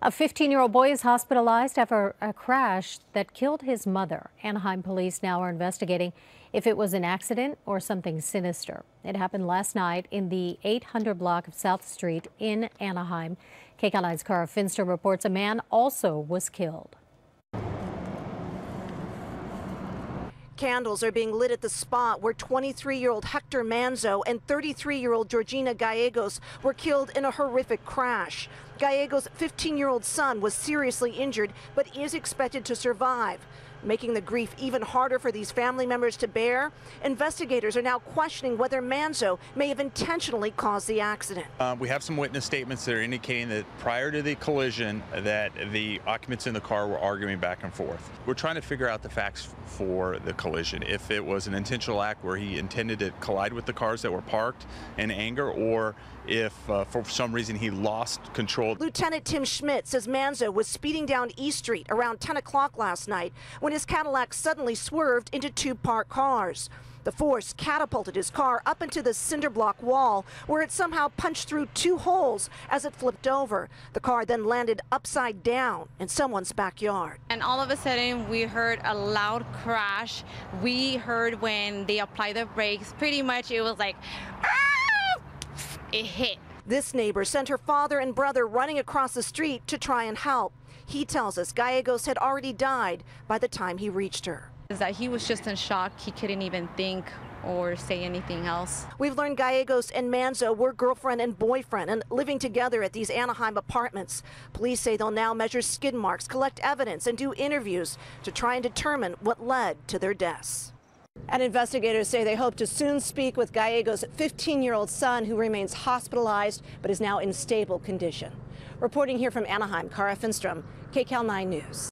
A 15-year-old boy is hospitalized after a crash that killed his mother. Anaheim police now are investigating if it was an accident or something sinister. It happened last night in the 800 block of South Street in Anaheim. KCAL9's Cara Finster reports a man also was killed. Candles are being lit at the spot where 23-year-old Hector Manzo and 33-year-old Georgina Gallegos were killed in a horrific crash. Gallegos' 15-year-old son was seriously injured but is expected to survive. Making the grief even harder for these family members to bear, investigators are now questioning whether Manzo may have intentionally caused the accident. We have some witness statements that are indicating that prior to the collision that the occupants in the car were arguing back and forth. We're trying to figure out the facts for the collision, if it was an intentional act where he intended to collide with the cars that were parked in anger, or if for some reason he lost control. Lieutenant Tim Schmidt says Manzo was speeding down East Street around 10 o'clock last night when his Cadillac suddenly swerved into two parked cars. The force catapulted his car up into the cinder block wall, where it somehow punched through two holes as it flipped over. The car then landed upside down in someone's backyard. And all of a sudden, we heard a loud crash. We heard when they applied the brakes, pretty much it was like, ah! It hit. This neighbor sent her father and brother running across the street to try and help. He tells us Gallegos had already died by the time he reached her. Is that he was just in shock. He couldn't even think or say anything else. We've learned Gallegos and Manzo were girlfriend and boyfriend and living together at these Anaheim apartments. Police say they'll now measure skid marks, collect evidence, and do interviews to try and determine what led to their deaths. And investigators say they hope to soon speak with Gallegos' 15-year-old son, who remains hospitalized but is now in stable condition. Reporting here from Anaheim, Cara Finster, KCAL9 News.